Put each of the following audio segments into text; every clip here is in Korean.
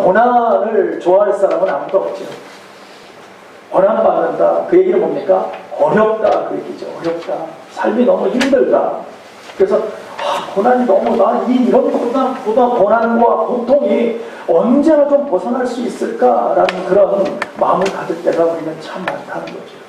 고난을 좋아할 사람은 아무도 없죠. 고난받는다. 그 얘기는 뭡니까? 어렵다. 그 얘기죠. 어렵다. 삶이 너무 힘들다. 그래서 고난이 너무 이런 고난과 고통이 언제나 좀 벗어날 수 있을까라는 그런 마음을 가질 때가 우리는 참 많다는 거죠.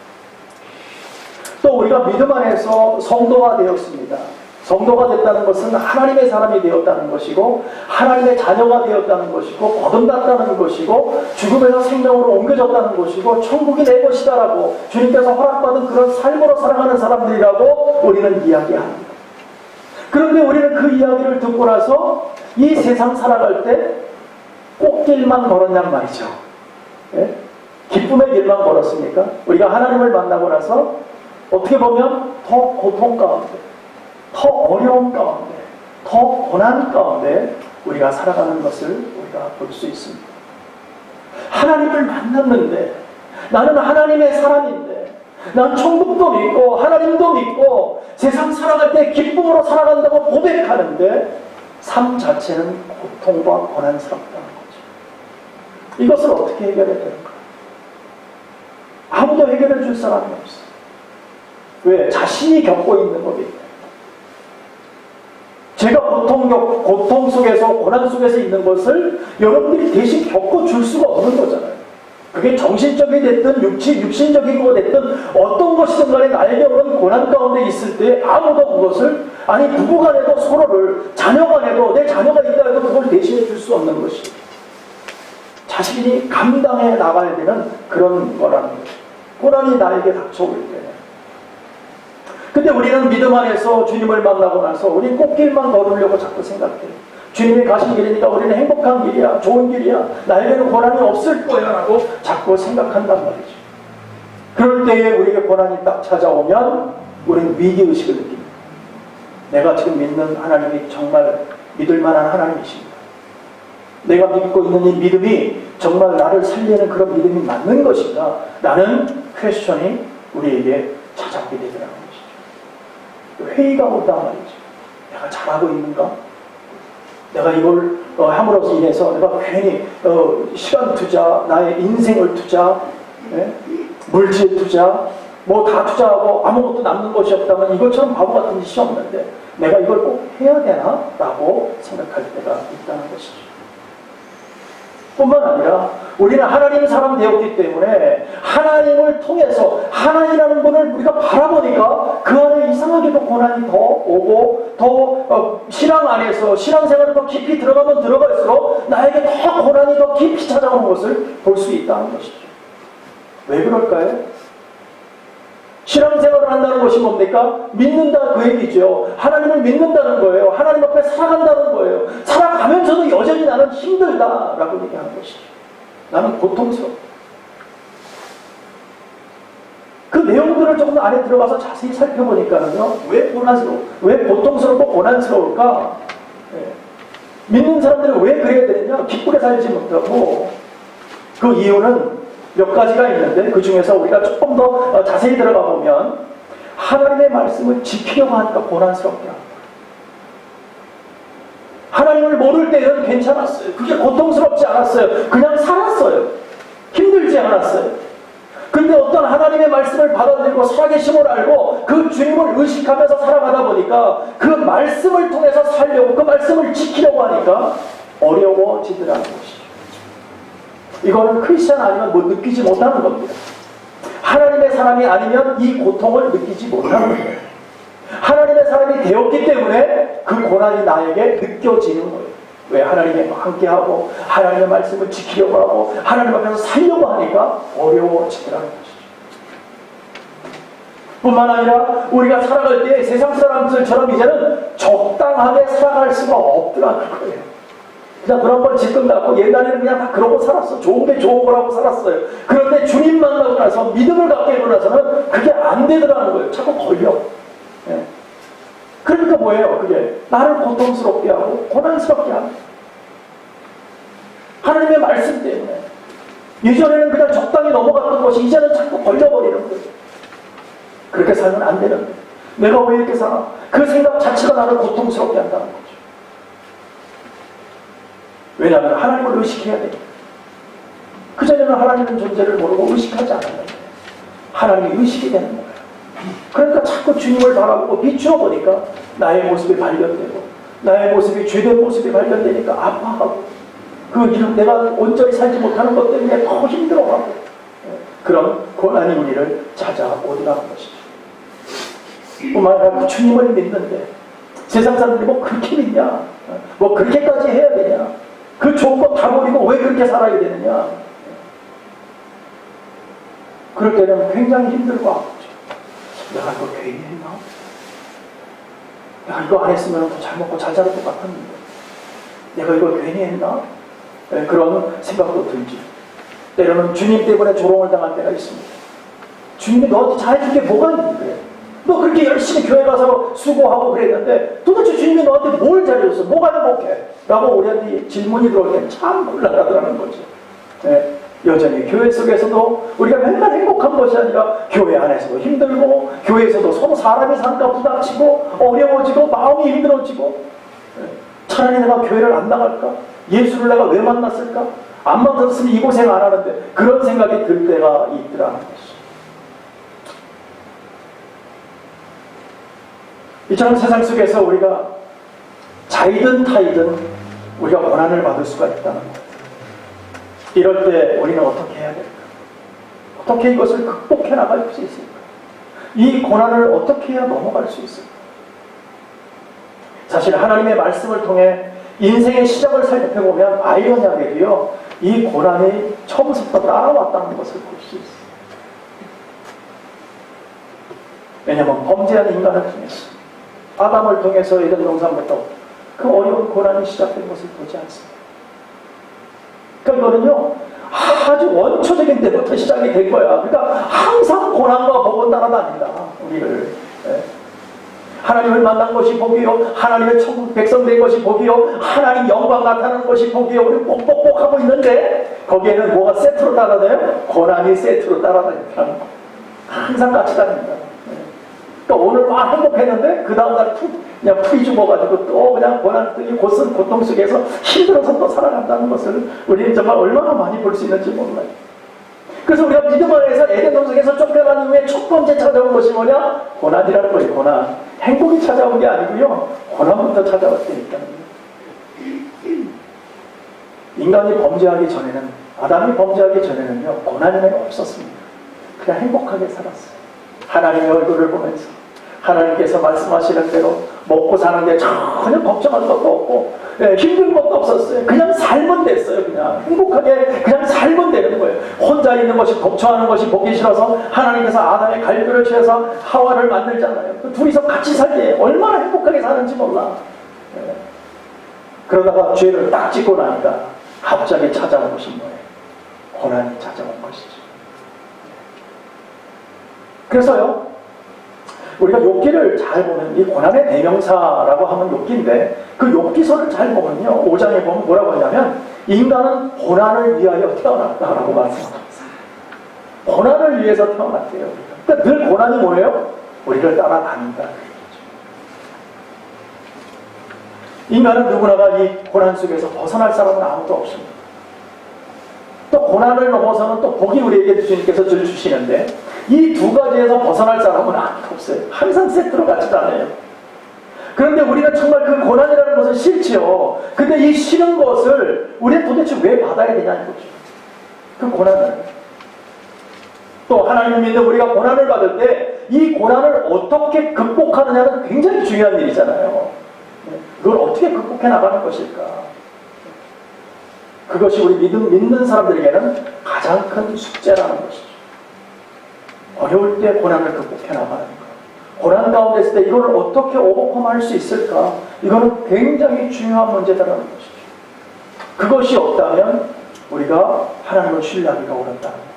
또 우리가 믿음 안에서 성도가 되었습니다. 성도가 됐다는 것은 하나님의 사람이 되었다는 것이고 하나님의 자녀가 되었다는 것이고 거듭났다는 것이고 죽음에서 생명으로 옮겨졌다는 것이고 천국이 내 것이다라고 주님께서 허락받은 그런 삶으로 살아가는 사람들이라고 우리는 이야기합니다. 그런데 우리는 그 이야기를 듣고 나서 이 세상 살아갈 때 꽃길만 걸었냔 말이죠. 예? 기쁨의 길만 걸었습니까? 우리가 하나님을 만나고 나서 어떻게 보면 더 고통 가운데, 더 어려움 가운데, 더 고난 가운데 우리가 살아가는 것을 우리가 볼 수 있습니다. 하나님을 만났는데 나는 하나님의 사람인데 난 천국도 믿고 하나님도 믿고 세상 살아갈 때 기쁨으로 살아간다고 고백하는데 삶 자체는 고통과 고난스럽다는 거죠. 이것을 어떻게 해결해야 되는가? 아무도 해결해 줄 사람이 없어요. 왜? 자신이 겪고 있는 거기 때문에. 제가 고통 속에서 고난 속에서 있는 것을 여러분들이 대신 겪어줄 수가 없는 거잖아요. 그게 정신적이 됐든 육신적인 거 됐든 어떤 것이든 간에 나에게 오는 고난 가운데 있을 때 아무도 그것을 부부간에도 서로를 자녀간에도 내 자녀가 있다 해도 그걸 대신해 줄 수 없는 것이 자신이 감당해 나가야 되는 그런 거라는 거죠. 고난이 나에게 닥쳐올 때. 근데 우리는 믿음 안에서 주님을 만나고 나서 우리 꽃길만 걸으려고 자꾸 생각해요. 주님이 가신 길이니까 우리는 행복한 길이야, 좋은 길이야, 나에게는 고난이 없을 거야 라고 자꾸 생각한단 말이죠. 그럴 때에 우리에게 고난이 딱 찾아오면 우리는 위기의식을 느낍니다. 내가 지금 믿는 하나님이 정말 믿을 만한 하나님이십니다. 내가 믿고 있는 이 믿음이 정말 나를 살리는 그런 믿음이 맞는 것인가? 라는 퀘스천이 우리에게 찾아오게 되더라는 것이죠. 회의가 온단 말이죠. 내가 잘하고 있는가? 내가 이걸 함으로써 인해서 내가 괜히 시간 투자, 나의 인생을 투자, 물질 투자, 뭐 다 투자하고 아무것도 남는 것이 없다면 이것처럼 바보 같은 짓이 없는데 내가 이걸 꼭 해야 되나? 라고 생각할 때가 있다는 것이죠. 뿐만 아니라 우리는 하나님 사람 되었기 때문에 하나님을 통해서 하나님이라는 분을 우리가 바라보니까 그 안에 이상하게도 고난이 더 오고 더 신앙 안에서 신앙생활을 더 깊이 들어가면 들어갈수록 나에게 더 고난이 더 깊이 찾아오는 것을 볼 수 있다는 것이죠. 왜 그럴까요? 신앙생활을 한다는 것이 뭡니까? 믿는다 그 얘기죠. 하나님을 믿는다는 거예요. 하나님 앞에 살아간다는 거예요. 살아가면서도 여전히 나는 힘들다라고 얘기하는 것이죠. 나는 고통스럽다. 그 내용들을 조금 안에 들어가서 자세히 살펴보니까는요. 왜 고통스럽고 고난스러울까? 믿는 사람들은 왜 그래야 되느냐? 기쁘게 살지 못하고 그 이유는 몇 가지가 있는데 그 중에서 우리가 조금 더 자세히 들어가 보면 하나님의 말씀을 지키려고 하니까 고난스럽다. 하나님을 모를 때는 괜찮았어요. 그게 고통스럽지 않았어요. 그냥 살았어요. 힘들지 않았어요. 근데 어떤 하나님의 말씀을 받아들이고 살아계심을 알고 그 주님을 의식하면서 살아가다 보니까 그 말씀을 통해서 살려고 그 말씀을 지키려고 하니까 어려워지더라는 것이죠. 이거는 크리스찬 아니면 느끼지 못하는 겁니다. 하나님의 사람이 아니면 이 고통을 느끼지 못하는 거예요. 하나님의 사람이 되었기 때문에 그 고난이 나에게 느껴지는 거예요. 왜? 하나님과 함께하고 하나님의 말씀을 지키려고 하고 하나님 앞에서 살려고 하니까 어려워지더라는 것이죠. 뿐만 아니라 우리가 살아갈 때 세상 사람들처럼 이제는 적당하게 살아갈 수가 없더라는 거예요. 그냥 그런 걸 질끈 갖고 옛날에는 그냥 다 그러고 살았어. 좋은 게 좋은 거라고 살았어요. 그런데 주님 만나고 나서 믿음을 갖게 되고 나서는 그게 안 되더라는 거예요. 자꾸 걸려. 예. 그러니까 뭐예요? 그게 나를 고통스럽게 하고 고난스럽게 하고 하나님의 말씀 때문에 예전에는 그냥 적당히 넘어갔던 것이 이제는 자꾸 걸려버리는 거예요. 그렇게 살면 안 되는데 내가 왜 이렇게 살아? 그 생각 자체가 나를 고통스럽게 한다는 거죠. 왜냐하면 하나님을 의식해야 되니까. 그전에는 하나님의 존재를 모르고 의식하지 않았는데 하나님이 의식이 되는 거예요. 그러니까 자꾸 주님을 바라보고 비추어 보니까 나의 모습이 발견되고 나의 모습이 죄된 모습이 발견되니까 아파하고 그 이런 내가 온전히 살지 못하는 것 때문에 더 힘들어하고 그런 고난이 우리를 찾아오더라는 것이죠. 뿐만 아니라 주님을 믿는데 세상 사람들이 뭐 그렇게 믿냐, 뭐 그렇게까지 해야 되냐, 그 좋은 거 다 버리고 왜 그렇게 살아야 되느냐, 그럴 때는 굉장히 힘들고 아프죠. 내가 이거 괜히 했나? 내가 이거 안 했으면 더 잘 먹고 잘 자랄 것 같았는데 내가 이걸 괜히 했나? 네, 그런 생각도 들지. 때로는 주님 때문에 조롱을 당할 때가 있습니다. 주님이 너한테 잘해줄 게 뭐가 있는데 너 그렇게 열심히 교회 가서 수고하고 그랬는데 도대체 주님이 너한테 뭘 잘해줬어? 뭐가 행복해? 라고 우리한테 질문이 들어올 때는 참 곤란하더라는 거죠. 네, 여전히 교회 속에서도 우리가 맨날 행복한 것이 아니라 교회 안에서도 힘들고 교회에서도 서로 사람이 사니까 부닥치고 어려워지고 마음이 힘들어지고 네, 차라리 내가 교회를 안 나갈까? 예수를 내가 왜 만났을까? 안 만났으면 이 고생 안 하는데 그런 생각이 들 때가 있더라는 것이죠. 이처럼 세상 속에서 우리가 자이든 타이든 우리가 고난을 받을 수가 있다는 것. 이럴 때 우리는 어떻게 해야 될까? 어떻게 이것을 극복해 나갈 수 있을까? 이 고난을 어떻게 해야 넘어갈 수 있을까? 사실 하나님의 말씀을 통해 인생의 시작을 살펴보면 아이러니하게도요, 이 고난이 처음부터 따라왔다는 것을 볼 수 있어요. 왜냐하면 범죄한 인간을 통해서 아담을 통해서 에덴 동산부터 그 어려운 고난이 시작된 것을 보지 않습니다. 그러니까 이거는요, 아주 원초적인 때부터 시작이 된 거야. 그러니까 항상 고난과 복은 따라다닌다, 우리를. 하나님을 만난 것이 복이요, 하나님의 천국 백성 된 것이 복이요, 하나님 영광 나타나는 것이 복이요. 우리 복복복 하고 있는데 거기에는 뭐가 세트로 따라다녀요? 고난이 세트로 따라다닌다는 거. 항상 같이 다닙니다. 그러니까 오늘 막 행복했는데 그 다음날 그냥 풀이 죽어가지고 또 그냥 고난, 고통 속에서 힘들어서 또 살아간다는 것을 우리는 정말 얼마나 많이 볼 수 있는지 몰라요. 그래서 우리가 믿음 안에서 에덴 동산에서 쫓겨난 이후에 첫 번째 찾아온 것이 뭐냐? 고난이라는 거예요. 고난. 행복이 찾아온 게 아니고요, 고난부터 찾아왔다니까. 인간이 범죄하기 전에는, 아담이 범죄하기 전에는요, 고난이 없었습니다. 그냥 행복하게 살았어요. 하나님의 얼굴을 보면서 하나님께서 말씀하시는 대로 먹고 사는데 전혀 걱정할 것도 없고, 힘든 것도 없었어요. 그냥 살면 됐어요. 그냥 행복하게 그냥 살면 되는 거예요. 혼자 있는 것이, 독처하는 것이 보기 싫어서 하나님께서 아담의 갈비를 취해서 하와를 만들잖아요. 그 둘이서 같이 살 때 얼마나 행복하게 사는지 몰라. 그러다가 죄를 딱 짓고 나니까 갑자기 찾아온 것이 뭐예요? 고난이 찾아온 것이죠. 그래서요, 우리가 욥기를 잘 보면, 이 고난의 대명사라고 하면 욥기인데 그 욥기서를 잘 보면요, 5장에 보면 뭐라고 하냐면 인간은 고난을 위하여 태어났다라고 말씀합니다. 고난을 위해서 태어났대요. 그러니까 늘 고난이 뭐예요? 우리를 따라다닌다. 인간은 누구나가 이 고난 속에서 벗어날 사람은 아무도 없습니다. 또 고난을 넘어서는 또 복이 우리에게 주님께서 주시는데 이 두 가지에서 벗어날 사람은 아무도 없어요. 항상 세트로 같이 다녀요. 그런데 우리는 정말 그 고난이라는 것은 싫지요. 근데 이 싫은 것을 우리는 도대체 왜 받아야 되냐는 거죠. 그 고난을. 또 하나님을 믿는 우리가 고난을 받을 때 이 고난을 어떻게 극복하느냐는 굉장히 중요한 일이잖아요. 그걸 어떻게 극복해 나가는 것일까? 그것이 우리 믿는 사람들에게는 가장 큰 숙제라는 것이죠. 어려울 때 고난을 극복해 나가는 것. 고난 가운데 있을 때 이걸 어떻게 오버컴할 수 있을까? 이거는 굉장히 중요한 문제다라는 것이죠. 그것이 없다면 우리가 하나님을 신뢰하기가 어렵다는 거예요.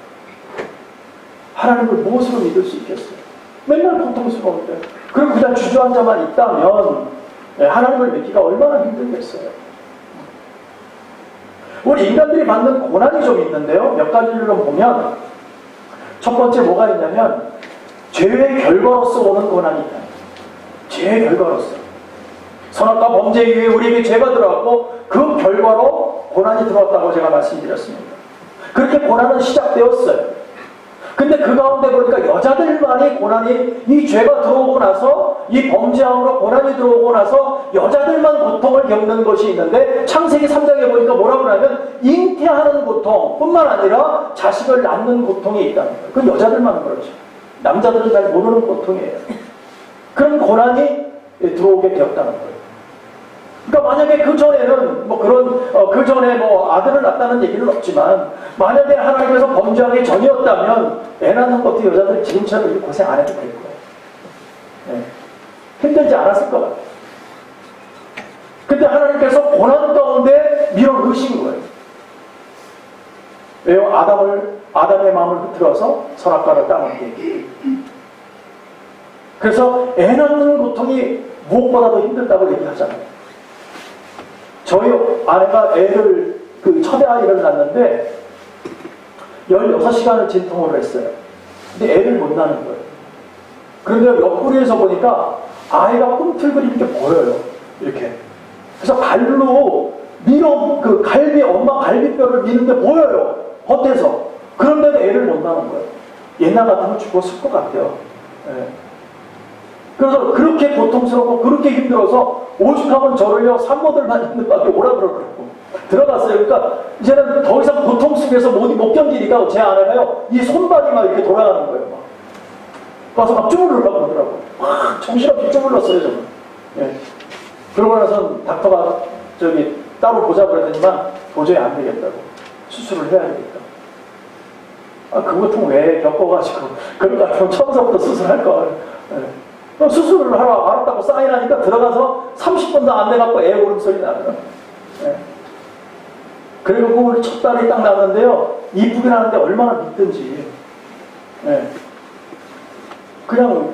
하나님을 무엇으로 믿을 수 있겠어요? 맨날 고통스러울 때. 그리고 그냥 주저앉아만 있다면 하나님을 믿기가 얼마나 힘들겠어요. 우리 인간들이 받는 고난이 좀 있는데요, 몇 가지를 보면 첫 번째 뭐가 있냐면 죄의 결과로서 오는 고난이 있다. 죄의 결과로서 선악과 범죄 이후에 우리에게 죄가 들어왔고 그 결과로 고난이 들어왔다고 제가 말씀드렸습니다. 그렇게 고난은 시작되었어요. 근데 그 가운데 보니까 여자들만이 고난이, 이 죄가 들어오고 나서, 이 범죄함으로 고난이 들어오고 나서 여자들만 고통을 겪는 것이 있는데, 창세기 3장에 보니까 뭐라고 하냐면 잉태하는 고통 뿐만 아니라 자식을 낳는 고통이 있다는 거예요. 그건 여자들만 그렇죠. 남자들은 잘 모르는 고통이에요. 그런 고난이 들어오게 되었다는 거예요. 그러니까 만약에 그 전에는 뭐 그런 그 전에 뭐 아들을 낳았다는 얘기는 없지만, 만약에 하나님께서 범죄하기 전이었다면 애 낳는 것도 여자들이 지금처럼 이렇게 고생 안 해도 될 거예요. 네. 힘들지 않았을 것 같아요. 근데 하나님께서 고난 가운데 밀어넣으신 거예요. 왜요? 아담의 마음을 흐트러서 선악과를 따먹게. 그래서 애 낳는 고통이 무엇보다도 힘들다고 얘기하잖아요. 저희 아내가 애를, 첫애 아이를 낳는데 16시간을 진통을 했어요. 근데 애를 못 낳는 거예요. 그런데 옆구리에서 보니까 아이가 꿈틀거리는 게 보여요. 이렇게. 그래서 발로 밀어, 엄마 갈비뼈를 미는 게 보여요. 겉에서. 그런데도 애를 못 낳는 거예요. 옛날 같으면 죽었을 것 같아요. 네. 그래서 그렇게 고통스럽고 그렇게 힘들어서 오죽하면 저를요 산모들만 있는 밖에 오라 그러더라고. 들어갔어요. 그러니까 이제는 더 이상 고통 속에서 못 견디니까 제 아내가요 이 손발이 막 이렇게 돌아가는 거예요. 막. 와서 막 주물르려고 그러더라고. 막 정신없이 주물렀어요 저는. 예. 그러고 나서 닥터가 따로 보자 그랬더니만 도저히 안 되겠다고. 수술을 해야 되겠다. 그 고통 왜 겪어가지고 그런 것 같으면 처음부터 수술할 걸. 예. 수술을 하러 알았다고 사인하니까 들어가서 30분도 안 돼갖고 애 울음소리 나더라. 예. 그리고 첫 딸이 딱 나왔는데요. 이쁘게 나는데 얼마나 믿든지. 예. 그냥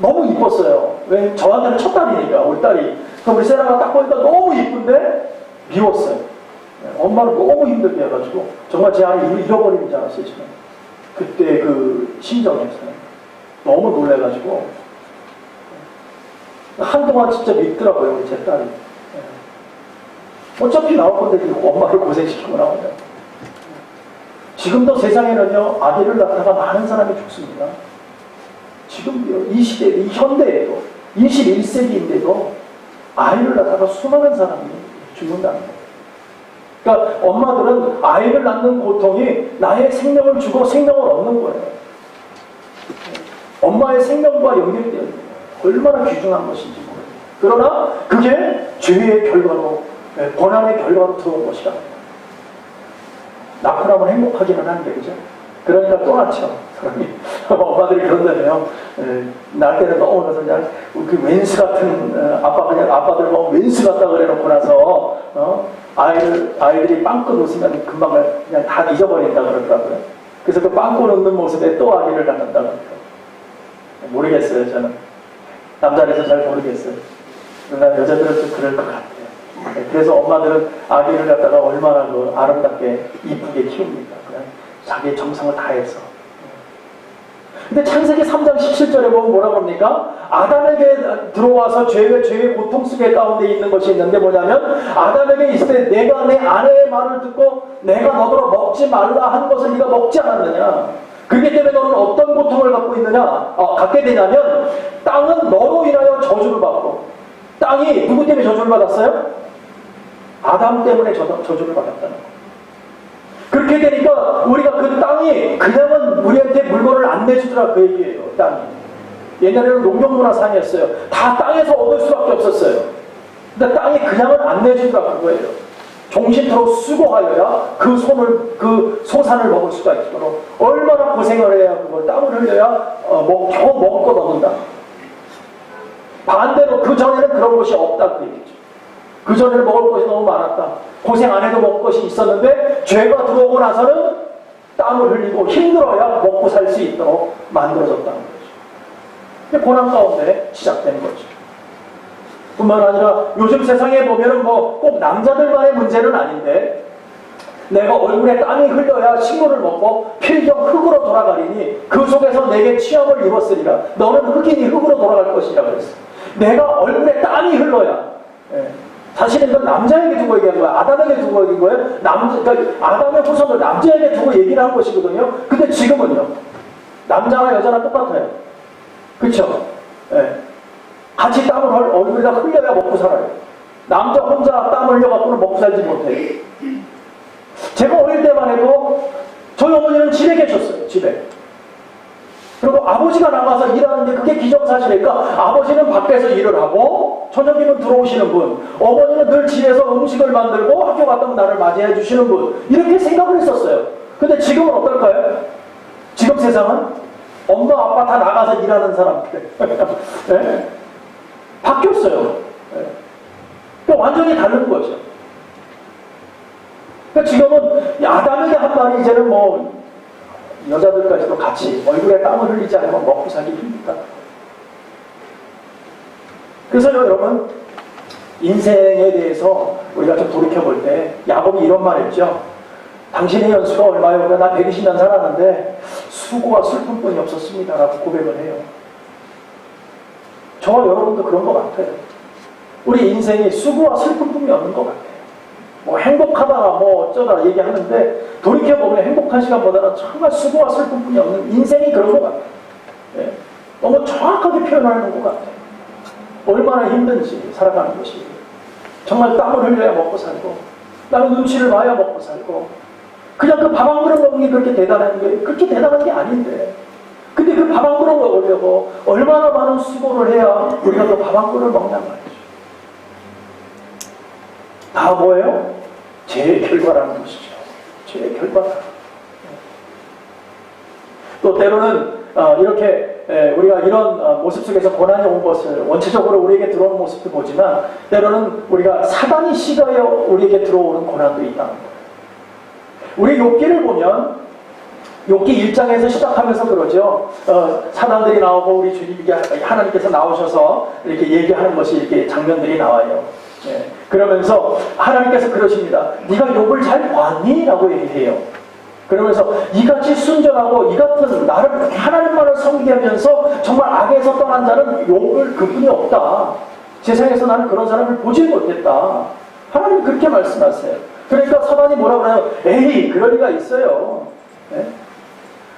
너무 이뻤어요. 왜? 저한테는 첫 딸이니까, 우리 딸이. 그럼 우리 세라가 딱 보니까 너무 이쁜데 미웠어요. 예. 엄마를 너무 힘들게 해가지고 정말 제 아이 잃어버리는 줄 알았어요. 지금. 그때 그 심정에서요. 너무 놀래가지고 한동안 진짜 믿더라고요, 우리 제 딸이. 어차피 나올 건데 엄마를 고생시키고 나오냐. 지금도 세상에는요, 아기를 낳다가 많은 사람이 죽습니다. 지금도요, 이 시대, 이 현대에도, 21세기인데도 아이를 낳다가 수많은 사람이 죽는다는 거예요. 그러니까 엄마들은 아이를 낳는 고통이 나의 생명을 주고 생명을 얻는 거예요. 엄마의 생명과 연결되어 있는 거예요. 얼마나 귀중한 것인지 모르겠어요. 그러나 그게 죄의 결과로, 고난의 결과로 들어온 것이라. 낳고 나면 행복하기는 한데, 그죠? 그러니까 또 낳죠, 사람이. 엄마들이 그런다며요. 낳을 때는 너무 나서 그냥 그 웬수 같은, 아빠들 보면 웬수 같다 그래 놓고 나서, 아이들이 빵꾸 웃으면 금방 그냥 다 잊어버린다 그러더라고요. 그래서 그 빵꾸 웃는 모습에 또 아기를 낳는다 그러더라고요. 모르겠어요, 저는. 남자라서 잘 모르겠어요. 그러나 여자들은 좀 그럴 것 같아요. 그래서 엄마들은 아기를 갖다가 얼마나 아름답게 이쁘게 키웁니까? 그냥 자기의 정성을 다해서. 근데 창세기 3장 17절에 보면 뭐라고 합니까? 아담에게 들어와서 죄의 고통 속에 가운데 있는 것이 있는데 뭐냐면, 아담에게 있을 때 내가 내 아내의 말을 듣고 내가 너더러 먹지 말라 한 것을 네가 먹지 않았느냐. 그렇기 때문에 너는 어떤 고통을 갖게 되냐면, 땅은 너로 인하여 저주를 받고, 땅이 누구 때문에 저주를 받았어요? 아담 때문에 저주를 받았다는 거예요. 그렇게 되니까 우리가 그 땅이 그냥은 우리한테 물건을 안 내주더라, 그 얘기예요. 땅이. 옛날에는 농경문화산이었어요. 다 땅에서 얻을 수밖에 없었어요. 근데 땅이 그냥은 안 내주더라, 그거예요. 종신토록 수고하여야 그 소산을 먹을 수가 있도록 얼마나 고생을 해야 그걸 땀을 흘려야 겨우 먹고 넘는다. 반대로 그 전에는 그런 것이 없다, 그 얘기죠. 그 전에는 먹을 것이 너무 많았다. 고생 안 해도 먹을 것이 있었는데 죄가 들어오고 나서는 땀을 흘리고 힘들어야 먹고 살 수 있도록 만들어졌다는 거죠. 고난 가운데 시작된 거죠. 뿐만 아니라 요즘 세상에 보면은 꼭 남자들만의 문제는 아닌데, 내가 얼굴에 땀이 흘려야 식물을 먹고 필경 흙으로 돌아가리니 그 속에서 내게 취업을 입었으리라. 너는 흙이니 흙으로 돌아갈 것이라 그랬어. 내가 얼굴에 땀이 흘러야, 사실은 이건 남자에게 두고 얘기한 거야. 아담에게 두고 얘기한 거예요. 그러니까 아담의 후손을 남자에게 두고 얘기를 한 것이거든요. 근데 지금은요. 남자나 여자나 똑같아요. 그렇죠? 예. 같이 땀을 얼굴에다 흘려야 먹고 살아요. 남자 혼자 땀 흘려갖고는 먹고 살지 못해요. 제가 어릴 때만 해도 저희 어머니는 집에 계셨어요. 집에. 그리고 아버지가 나가서 일하는데 그게 기정사실이니까 아버지는 밖에서 일을 하고 저녁이면 들어오시는 분, 어머니는 늘 집에서 음식을 만들고 학교 갔다 오면 나를 맞이해 주시는 분, 이렇게 생각을 했었어요. 근데 지금은 어떨까요? 지금 세상은 엄마 아빠 다 나가서 일하는 사람들 네? 바뀌었어요. 네. 그러니까 완전히 다른 거죠. 그러니까 지금은 아담에게 한 말이 이제는 뭐 여자들까지도 같이 얼굴에 땀을 흘리지 않으면 먹고 살기 힘들다. 그래서 여러분 인생에 대해서 우리가 좀 돌이켜볼 때 야곱이 이런 말 했죠. 당신의 연수가 얼마요? 나 120년 살았는데 수고와 슬픔뿐이 없었습니다 라고 고백을 해요. 저와 여러분도 그런 것 같아요. 우리 인생이 수고와 슬픔뿐이 없는 것 같아요. 뭐 행복하다가 뭐 어쩌다 얘기하는데 돌이켜보면 행복한 시간보다는 정말 수고와 슬픔뿐이 없는 인생이 그런 것 같아요. 예. 너무 정확하게 표현하는 것 같아요. 얼마나 힘든지 살아가는 것이. 정말 땀을 흘려야 먹고 살고 나는 눈치를 봐야 먹고 살고 그냥 그 밥 한 그릇 먹는 게 그렇게 대단한 게 그렇게 대단한 게 아닌데 근데 그 밥 한 그릇 먹으려고 얼마나 많은 수고를 해야 우리가 그 밥 한 그릇 먹냔 말이죠. 다 뭐예요? 죄의 결과라는 것이죠. 죄의 결과다. 또 때로는 이렇게 우리가 이런 모습 속에서 고난이 온 것을 원체적으로 우리에게 들어오는 모습도 보지만 때로는 우리가 사단이 시도하여 우리에게 들어오는 고난도 있다는 거예요. 우리 욥기를 보면 욥기 1장에서 시작하면서 그러죠. 사단들이 나오고 우리 주님이 하나님께서 나오셔서 이렇게 얘기하는 것이 이렇게 장면들이 나와요. 예. 그러면서 하나님께서 그러십니다. 네가 욥을 잘 봤니? 라고 얘기해요. 그러면서 이같이 순전하고 이 같은 나를 하나님만을 섬기게 하면서 정말 악에서 떠난 자는 욥을 그분이 없다. 세상에서 나는 그런 사람을 보지 못했다. 하나님이 그렇게 말씀하세요. 그러니까 사단이 뭐라고 그래요? 에이 그럴 리가 있어요. 예?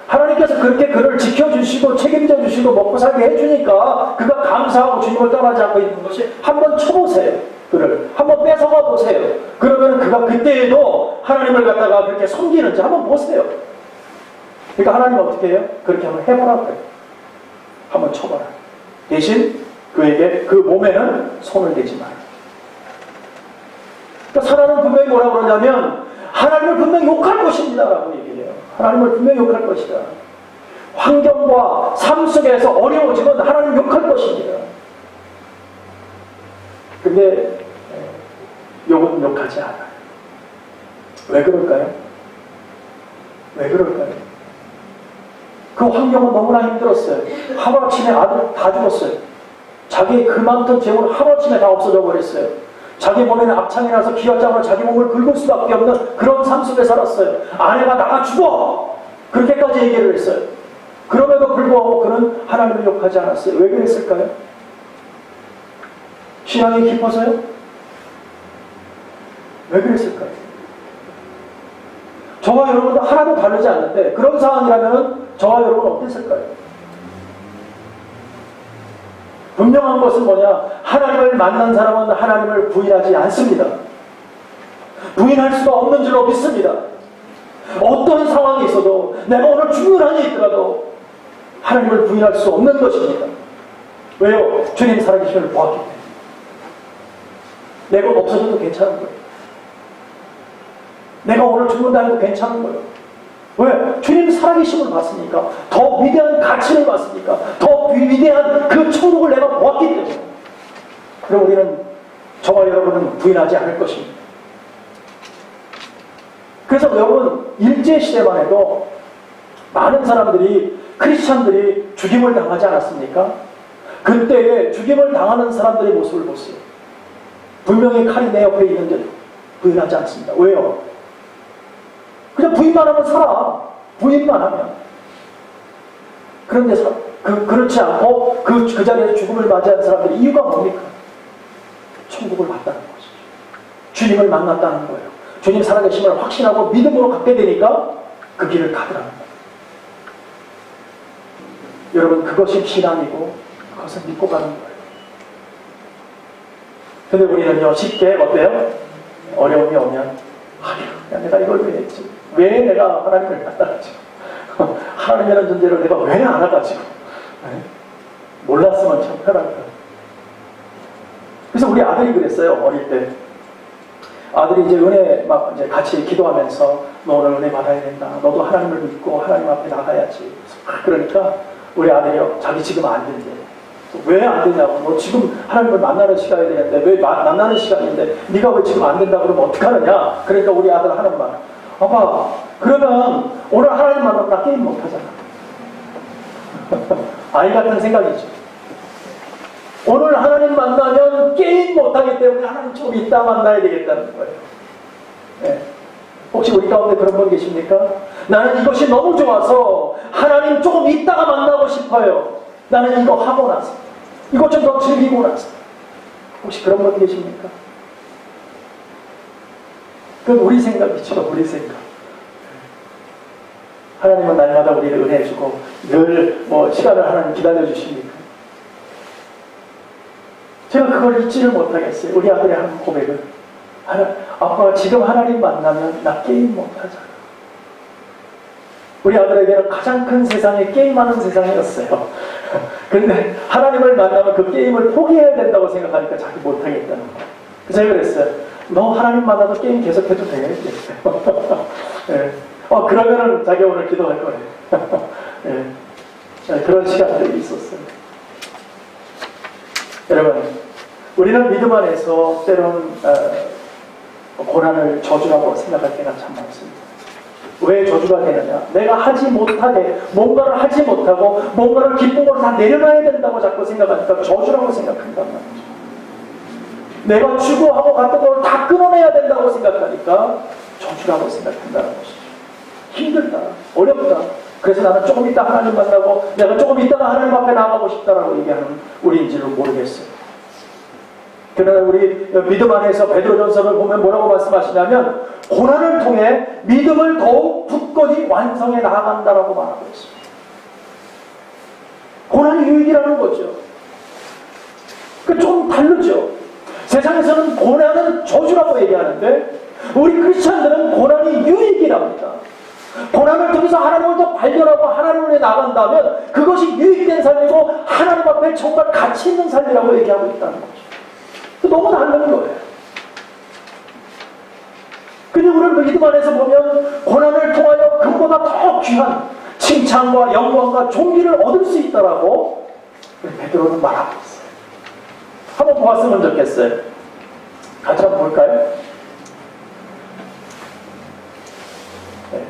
하나님께서 그렇게 그를 지켜주시고 책임져 주시고 먹고 살게 해주니까 그가 감사하고 주님을 떠나지 않고 있는 것이 한번 쳐보세요. 그를 한번 뺏어가 보세요. 그러면 그가 그때에도 하나님을 갖다가 그렇게 섬기는지 한번 보세요. 그러니까 하나님은 어떻게 해요? 그렇게 한번 해보라고 해요. 한번 쳐봐라. 대신 그에게 그 몸에는 손을 대지 마라. 그러니까 사단은 분명히 뭐라고 그러냐면 하나님을 분명히 욕할 것입니다 라고 얘기해요. 하나님을 분명히 욕할 것이다. 환경과 삶 속에서 어려워지면 하나님을 욕할 것입니다. 근데 욕은 욕하지 않아요. 왜 그럴까요? 왜 그럴까요? 그 환경은 너무나 힘들었어요. 하루아침에 아들 다 죽었어요. 자기의 그 많던 재물은 하루아침에 다 없어져 버렸어요. 자기 몸에는 악창이 나서 기어장으로 자기 몸을 긁을 수밖에 없는 그런 삶 속에 살았어요. 아내가 나가 죽어! 그렇게까지 얘기를 했어요. 그럼에도 불구하고 그는 하나님을 욕하지 않았어요. 왜 그랬을까요? 신앙이 깊어서요? 왜 그랬을까요? 저와 여러분도 하나도 다르지 않는데 그런 상황이라면 저와 여러분은 어땠을까요? 분명한 것은 뭐냐? 하나님을 만난 사람은 하나님을 부인하지 않습니다. 부인할 수가 없는 줄로 믿습니다. 어떤 상황이 있어도 내가 오늘 죽는 한이 있더라도 하나님을 부인할 수 없는 것입니다. 왜요? 주님 살아계심을 보았기 때문에. 내가 없어져도 괜찮은 거예요. 내가 오늘 죽는다 해도 괜찮은 거예요. 왜? 주님 살아계심을 봤으니까. 더 위대한 가치를 봤으니까. 더 위대한 그 천국을 내가 보았기 때문에. 그럼 우리는 저와 여러분은 부인하지 않을 것입니다. 그래서 여러분 일제시대만 해도 많은 사람들이 크리스찬들이 죽임을 당하지 않았습니까? 그때에 죽임을 당하는 사람들의 모습을 보세요. 분명히 칼이 내 옆에 있는데 부인하지 않습니다. 왜요? 그냥 부인만 하면 살아. 부인만 하면. 그런데 그렇지 않고 그 자리에서 죽음을 맞이한 사람들의 이유가 뭡니까? 천국을 봤다는 것이죠. 주님을 만났다는 거예요. 주님 살아계심을 확신하고 믿음으로 갖게 되니까 그 길을 가더라는 거예요. 여러분, 그것이 신앙이고 그것을 믿고 가는 거예요. 근데 우리는요, 쉽게 어때요? 어려움이 오면 야, 내가 이걸 왜 했지? 왜 내가 하나님을 만나가지고 하나님이라는 존재를 내가 왜 알아가지고 몰랐으면 참 편할 거예요. 그래서 우리 아들이 그랬어요. 어릴 때 아들이 이제 은혜 막 이제 같이 기도하면서 너 오늘 은혜 받아야 된다. 너도 하나님을 믿고 하나님 앞에 나가야지. 그러니까 우리 아들이요, 자기 지금 안 된대. 왜 안 되냐고. 너 지금 하나님을 만나는 시간이 되는데, 왜 만나는 시간인데 네가 왜 지금 안 된다 그러면 어떡하느냐. 그러니까 우리 아들 하는 말, 아빠 그러면 오늘 하나님 만나면 나 게임 못하잖아. 아이 같은 생각이죠. 오늘 하나님 만나면 게임 못하기 때문에 하나님 좀 이따 만나야 되겠다는 거예요. 네. 혹시 우리 가운데 그런 분 계십니까? 나는 이것이 너무 좋아서 하나님 조금 이따가 만나고 싶어요. 나는 이거 하고 나서, 이것 좀 더 즐기고 나서. 혹시 그런 분 계십니까? 그건 우리 생각이죠. 우리 생각. 하나님은 날마다 우리를 은혜 주고 늘 시간을 하나님 기다려주십니까? 제가 그걸 잊지를 못하겠어요. 우리 아들의 한 고백을. 아빠 지금 하나님 만나면 나 게임 못하잖아. 우리 아들에게는 가장 큰 세상이 게임하는 세상이었어요. 그런데 하나님을 만나면 그 게임을 포기해야 된다고 생각하니까 자기 못하겠다는 거예요. 제가 그랬어요. 너 하나님 만나도 게임 계속해도 돼. 네. 그러면은 자기 오늘 기도할 거래. 네. 그런 시간들이 있었어요. 여러분, 우리는 믿음 안에서 때론 고난을 저주라고 생각할 때가 참 많습니다. 왜 저주가 되느냐? 내가 하지 못하게, 뭔가를 하지 못하고 뭔가를 기쁨으로 다 내려놔야 된다고 자꾸 생각하니까 저주라고 생각한단 말이죠. 내가 추구하고 갔던 걸 다 끊어내야 된다고 생각하니까 저주라고 생각한다는 것이죠. 힘들다, 어렵다. 그래서 나는 조금 이따 하나님 만나고 내가 조금 이따가 하나님 앞에 나가고 싶다라고 얘기하는 우리인지를 모르겠어요. 그러나 우리 믿음 안에서 베드로전서를 보면 뭐라고 말씀하시냐면 고난을 통해 믿음을 더욱 굳건히 완성해 나아간다라고 말하고 있습니다. 고난이 유익이라는 거죠. 좀 다르죠. 세상에서는 고난은 저주라고 얘기하는데 우리 크리스찬들은 고난이 유익이랍니다. 고난을 통해서 하나님을 더 발견하고 하나님을 위해 나간다면 그것이 유익된 삶이고 하나님 앞에 정말 가치 있는 삶이라고 얘기하고 있다는 거죠. 너무 다른 거예요. 근데 우리는 믿음 안에서 보면 고난을 통하여 그보다 더 귀한 칭찬과 영광과 존귀를 얻을 수 있다라고 베드로는 말하고 있어요. 한번 보았으면 좋겠어요. 같이 한번 볼까요? 네.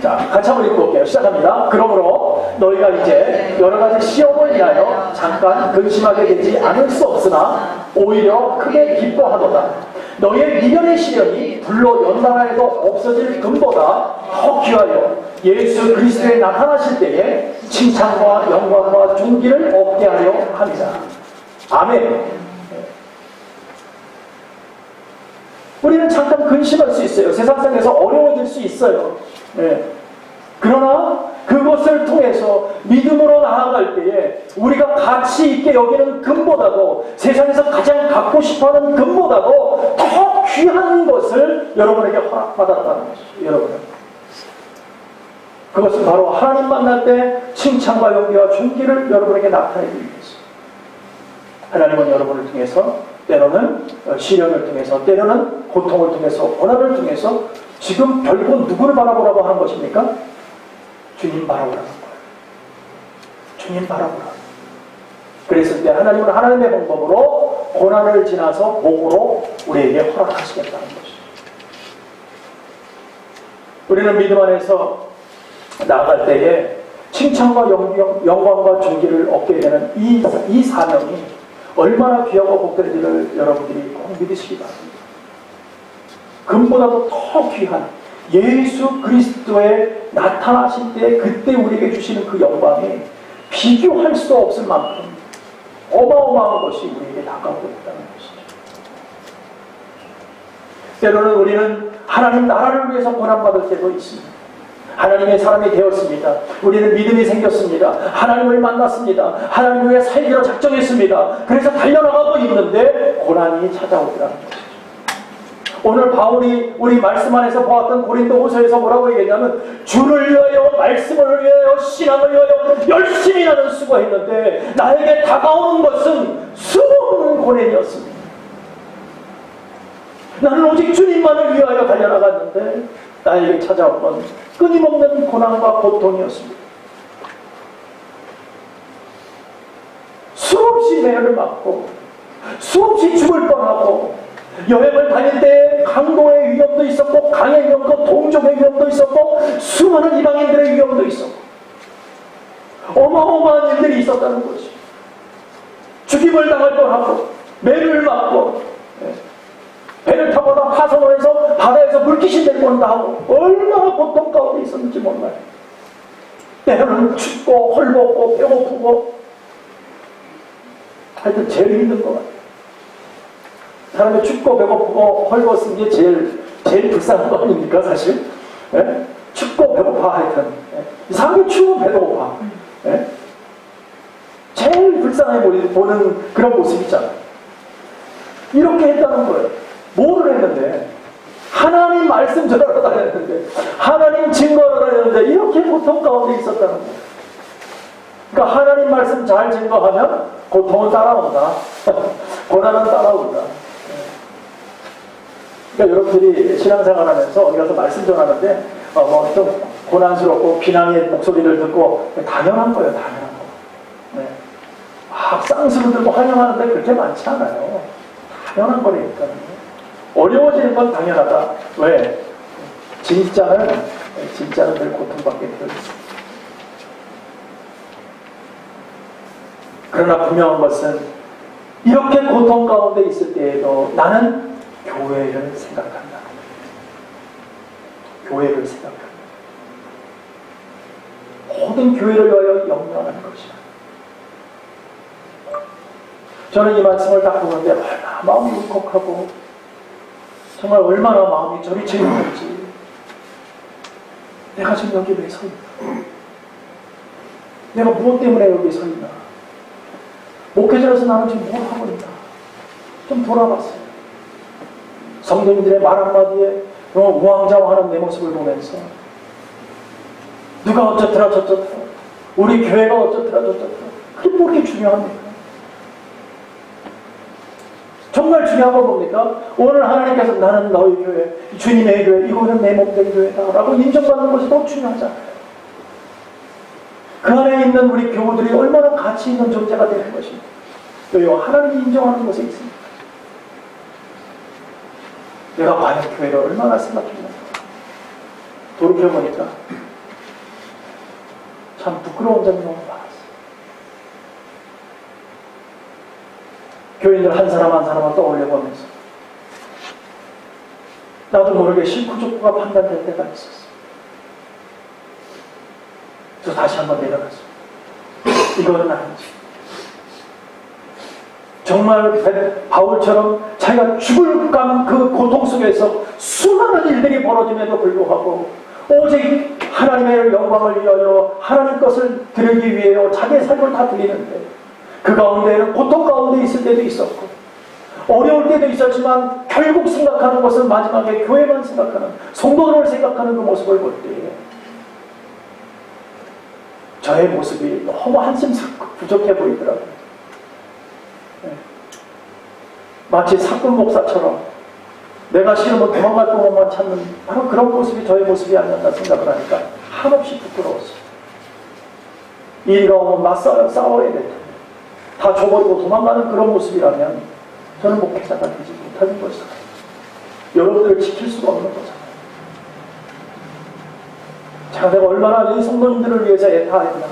자, 같이 한번 읽고 올게요. 시작합니다. 그러므로 너희가 이제 여러 가지 시험을 위하여 잠깐 근심하게 되지 않을 수 없으나 오히려 크게 기뻐하도다. 너희의 미련의 시련이 불로 연단하여도 없어질 금보다 더 귀하여 예수 그리스도에 나타나실 때에 칭찬과 영광과 존귀를 얻게 하려 합니다. 아멘. 우리는 잠깐 근심할 수 있어요. 세상상에서 어려워질 수 있어요. 네. 그러나 그것을 통해서 믿음으로 나아갈 때에 우리가 가치 있게 여기는 금보다도 세상에서 가장 갖고 싶어하는 금보다도 더 귀한 것을 여러분에게 허락받았다는 것이죠. 여러분은 그것은 바로 하나님 만날 때 칭찬과 용기와 존귀를 여러분에게 나타내기 위해서 하나님은 여러분을 통해서 때로는 시련을 통해서 때로는 고통을 통해서 고난을 통해서 지금 결국 누구를 바라보라고 하는 것입니까? 주님 바라보라는 거예요. 주님 바라보라. 그랬을 때 하나님은 하나님의 방법으로 고난을 지나서 복으로 우리에게 허락하시겠다는 것이죠. 우리는 믿음 안에서 나아갈 때에 칭찬과 영광과 존귀를 얻게 되는 이 사명이 얼마나 귀하고 복된지를 여러분들이 꼭 믿으시기 바랍니다. 금보다도 더 귀한 예수 그리스도의 나타나실 때 그때 우리에게 주시는 그 영광이 비교할 수 없을 만큼 어마어마한 것이 우리에게 다가오고 있다는 것이죠. 때로는 우리는 하나님 나라를 위해서 고난받을 때도 있습니다. 하나님의 사람이 되었습니다. 우리는 믿음이 생겼습니다. 하나님을 만났습니다. 하나님 위해 살기로 작정했습니다. 그래서 달려나가고 있는데 고난이 찾아오더라는 것이죠. 오늘 바울이 우리 말씀 안에서 보았던 고린도후서에서 뭐라고 얘기했냐면 주를 위하여, 말씀을 위하여, 신앙을 위하여 열심히 나는 수고했는데 나에게 다가오는 것은 수없는 고난이었습니다. 나는 오직 주님만을 위하여 달려나갔는데 나에게 찾아온 건 끊임없는 고난과 고통이었습니다. 수없이 매를 맞고 수없이 죽을 뻔하고 여행을 다닐 때 강도의 위험도 있었고 강의 위험도 동족의 위험도 있었고 수많은 이방인들의 위험도 있었고 어마어마한 일들이 있었다는 것이 죽임을 당할 뻔하고 매를 맞고 배를 타거나 파선을 해서 바다에서 물귀신 될 뻔도 하고 얼마나 고통 가운데 있었는지 몰라요. 때로는 춥고 헐벗고 배고프고 하여튼 제일 힘든 것 같아요. 사람이 춥고 배고프고 헐벗은 게 제일 불쌍한 거 아닙니까 사실? 예? 춥고 배고파 하여튼 사람이 추우면 배고파. 예? 제일 불쌍해 보는 그런 모습 있잖아요. 이렇게 했다는 거예요. 뭐를 했는데 하나님 말씀 전하러 다녔는데 하나님 증거하러 다녔는데 이렇게 고통 가운데 있었다는 거예요. 그러니까 하나님 말씀 잘 증거하면 고통은 따라온다. 고난은 따라온다. 그러니까 여러분들이 신앙생활 하면서 어디 가서 말씀 전하는데 좀 고난스럽고 비난의 목소리를 듣고 당연한 거예요. 당연한 거. 네. 막 쌍수를 들고 환영하는데 그렇게 많지 않아요. 당연한 거니까요. 어려워지는 건 당연하다. 왜? 진짜는 늘 고통받게 되어 있습니다. 그러나 분명한 것은 이렇게 고통 가운데 있을 때에도 나는 교회를 생각한다. 교회를 생각한다. 모든 교회를 위하여 염려하는 것이다. 저는 이 말씀을 딱 보는데 얼마나 마음이 울컥하고 정말 얼마나 마음이 저리저리한지 내가 지금 여기 왜 서 있나? 내가 무엇 때문에 여기 서 있나? 목회자로서 나는 지금 뭘 하고 있나? 좀 돌아봤어요. 성도님들의 말 한마디에 우왕좌왕하는 내 모습을 보면서 누가 어쩌더라 저쩌더라 우리 교회가 어쩌더라 저쩌더라 그게 뭐 이렇게 중요합니까? 정말 중요한 건 뭡니까? 오늘 하나님께서 나는 너희 교회, 주님의 교회, 이거는 내 몸된 교회다 라고 인정받는 것이 더 중요하잖아요. 그 안에 있는 우리 교우들이 얼마나 가치 있는 존재가 되는 것입니다. 왜요? 하나님이 인정하는 것에 있습니다. 내가 과연 교회를 얼마나 생각했나 돌이켜보니까 참 부끄러운 점이 너무 많았어요. 교인들 한 사람 한 사람만 떠올려보면서 나도 모르게 싫고 좋고가 판단될 때가 있었어. 저 다시 한번 내려갔어. 이거는 아니지. 정말 바울처럼 자기가 죽을 감 그 고통 속에서 수많은 일들이 벌어짐에도 불구하고 오직 하나님의 영광을 위하여 하나님 것을 드리기 위하여 자기의 삶을 다 드리는데 그 가운데에는 고통 가운데 있을 때도 있었고 어려울 때도 있었지만 결국 생각하는 것은 마지막에 교회만 생각하는 성도들을 생각하는 그 모습을 볼 때에 저의 모습이 너무 한심스럽고 부족해 보이더라고요. 네. 마치 사꾼 목사처럼 내가 싫으면 도망갈 구멍만 찾는 바로 그런 모습이 저의 모습이 아니었나 생각을 하니까 한없이 부끄러웠어요. 일이가 오면 맞서요. 싸워야 될 텐데 다 줘버리고 도망가는 그런 모습이라면 저는 목회자가 되지 못하는 것이다. 여러분들을 지킬 수가 없는 거잖아요. 제가 내가 얼마나 이 성도님들을 위해서 애타했나.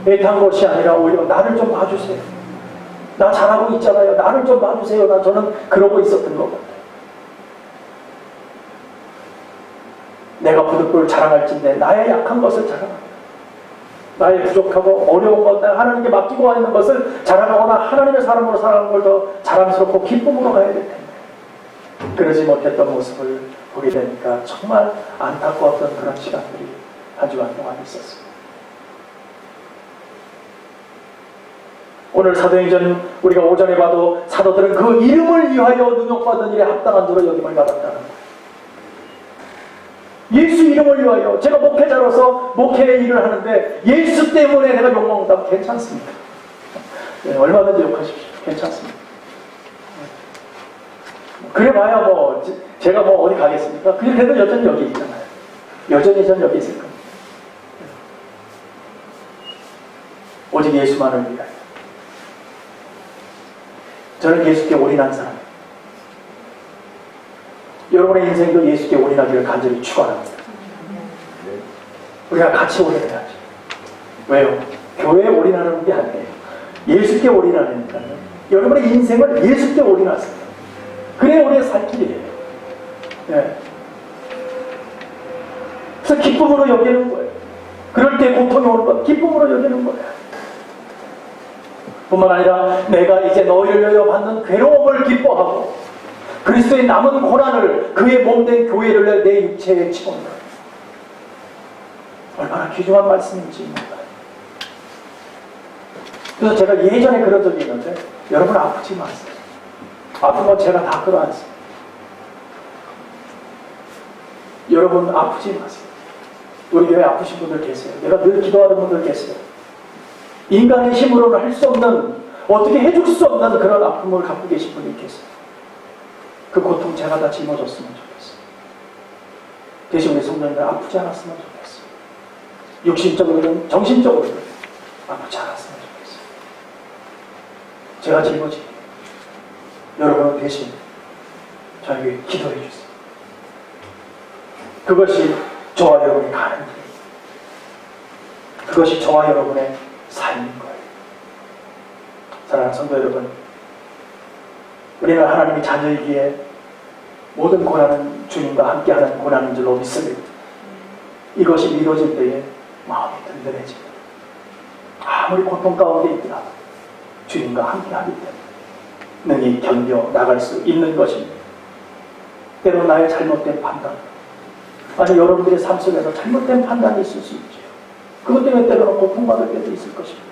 애타한 것이 아니라 오히려 나를 좀 봐주세요. 나 잘하고 있잖아요. 나를 좀 봐주세요. 저는 그러고 있었던 것 같아요. 내가 부득불 자랑할진데 나의 약한 것을 자랑합니다. 나의 부족하고 어려운 것, 하나님께 맡기고 있는 것을 자랑하거나 하나님의 사람으로 살아가는 걸 더 자랑스럽고 기쁨으로 가야 될 텐데 그러지 못했던 모습을 보게 되니까 정말 안타까웠던 그런 시간들이 한 주간 동안 있었습니다. 오늘 사도행전 우리가 오전에 봐도 사도들은 그 이름을 위하여 능욕받은 일에 합당한 자로 여김을 받았다는 거예요. 예수 이름을 위하여 제가 목회자로서 목회의 일을 하는데 예수 때문에 내가 욕먹는다면 괜찮습니다. 네, 얼마든지 욕하십시오. 괜찮습니다. 그래봐야 뭐 제가 뭐 어디 가겠습니까? 그래도 여전히 여기 있잖아요. 여전히 전 여기 있을 겁니다. 오직 예수만을 위하여. 저는 예수께 올인한 사람이에요. 여러분의 인생도 예수께 올인하기를 간절히 축원합니다. 우리가 같이 올인해야죠. 왜요? 교회에 올인하는 게 아니에요. 예수께 올인하니까요. 여러분의 인생을 예수께 올인하세요. 그래야 우리의 살 길이에요. 네. 그래서 기쁨으로 여기는 거예요. 그럴 때 고통이 오는 건 기쁨으로 여기는 거예요. 뿐만 아니라 내가 이제 너희를 위하여 받는 괴로움을 기뻐하고 그리스도의 남은 고난을 그의 몸된 교회를 내 육체에 치운다. 얼마나 귀중한 말씀인지 몰라요. 그래서 제가 예전에 그런 적이 있는데 여러분 아프지 마세요. 아픈 건 제가 다 끌어안습니다. 여러분 아프지 마세요. 우리 교회 아프신 분들 계세요. 내가 늘 기도하는 분들 계세요. 인간의 힘으로는 할 수 없는, 어떻게 해줄 수 없는 그런 아픔을 갖고 계신 분이 계세요. 그 고통 제가 다 짊어졌으면 좋겠어요. 대신 우리 성도님들 아프지 않았으면 좋겠어요. 육신적으로든 정신적으로든 아프지 않았으면 좋겠어요. 제가 짊어질게요. 여러분은 대신 저에게 기도해 주세요. 그것이 저와 여러분이 가는 길입니다. 그것이 저와 여러분의 삶인 거예요. 사랑하는 성도 여러분, 우리는 하나님의 자녀이기에 모든 고난은 주님과 함께하는 고난인 줄로 믿습니다. 이것이 이루어질 때에 마음이 든든해집니다. 아무리 고통 가운데 있더라도 주님과 함께하기 때문에 능히 견뎌 나갈 수 있는 것입니다. 때로 나의 잘못된 판단, 아니 여러분들의 삶 속에서 잘못된 판단이 있을 수 있죠. 그것 때문에 때로는 고통받을 때도 있을 것입니다.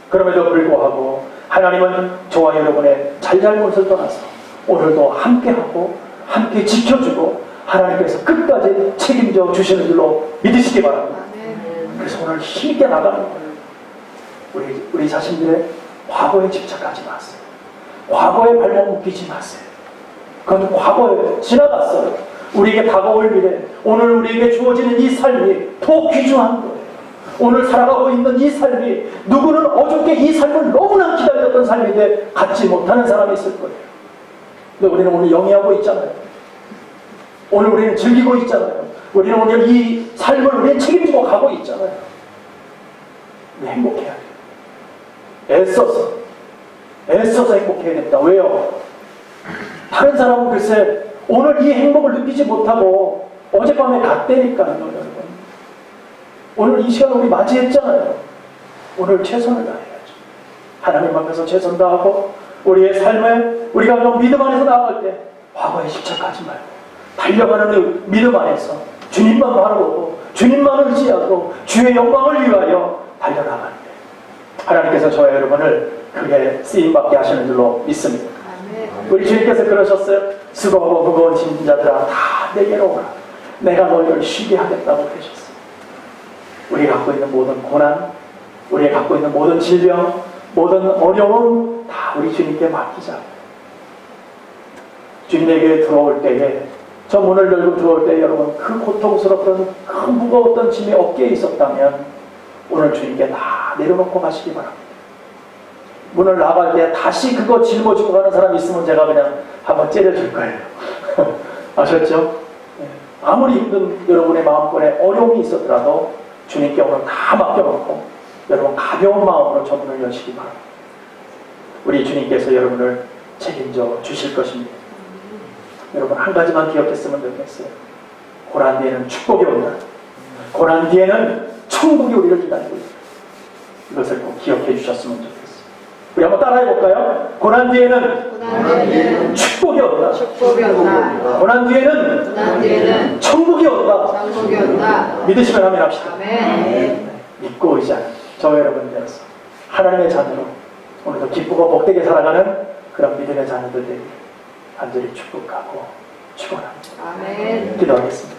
그럼에도 불구하고 하나님은 저와 여러분의 잘잘못을 떠나서 오늘도 함께하고 함께 지켜주고 하나님께서 끝까지 책임져 주시는 줄로 믿으시기 바랍니다. 그래서 오늘 힘있게 나가는 거예요. 우리 자신들의 과거에 집착하지 마세요. 과거에 발목 묶이지 마세요. 그건 과거에 지나갔어요. 우리에게 다가올 미래, 오늘 우리에게 주어지는 이 삶이 더 귀중한 거예요. 오늘 살아가고 있는 이 삶이, 누구는 어저께 이 삶을 너무나 기다렸던 삶인데 갖지 못하는 사람이 있을 거예요. 근데 우리는 오늘 영위하고 있잖아요. 오늘 우리는 즐기고 있잖아요. 우리는 오늘 이 삶을 우리는 책임지고 가고 있잖아요. 우리 행복해야 돼요. 애써서 행복해야 됩니다. 왜요? 다른 사람은 글쎄 오늘 이 행복을 느끼지 못하고 어젯밤에 갔다니까요, 여러분. 오늘 이 시간을 우리 맞이했잖아요. 오늘 최선을 다해야죠. 하나님 앞에서 최선 다하고 우리의 삶에 우리가 믿음 안에서 나아갈 때 과거에 집착하지 말고 달려가는 믿음 안에서 주님만 바라보고 주님만 의지하고 주의 영광을 위하여 달려나가는 데 하나님께서 저와 여러분을 크게 쓰임받게 하시는 줄로 믿습니다. 우리 주님께서 그러셨어요. 수고하고 무거운 짐진 자들아 다 내게로 오라. 내가 너희를 쉬게 하겠다고 하셨어요. 우리가 갖고 있는 모든 고난, 우리가 갖고 있는 모든 질병, 모든 어려움 다 우리 주님께 맡기자. 주님에게 들어올 때에, 저 문을 열고 들어올 때에 여러분 그 고통스럽던 그 무거웠던 짐이 어깨에 있었다면 오늘 주님께 다 내려놓고 가시기 바랍니다. 문을 나갈 때 다시 그거 짊어지고 가는 사람이 있으면 제가 그냥 한번 째려줄 거예요. 아셨죠? 아무리 힘든 여러분의 마음권에 어려움이 있었더라도 주님께 오늘 다 맡겨놓고 여러분 가벼운 마음으로 저 문을 여시기 바랍니다. 우리 주님께서 여러분을 책임져 주실 것입니다. 여러분 한 가지만 기억했으면 좋겠어요. 고난 뒤에는 축복이 온다. 고난 뒤에는 천국이 우리를 기다리고 있다. 이것을 꼭 기억해 주셨으면 좋겠습니다. 우리 한번 따라해 볼까요? 고난 뒤에는 축복이 온다. 고난 뒤에는 천국이 온다. 믿으시면 아멘 합시다. 믿고 의지하는 저 여러분 되어서 하나님의 자녀로 오늘도 기쁘고 복되게 살아가는 그런 믿음의 자녀들 되기 간절히 축복하고 축원합니다. 아멘. 기도하겠습니다.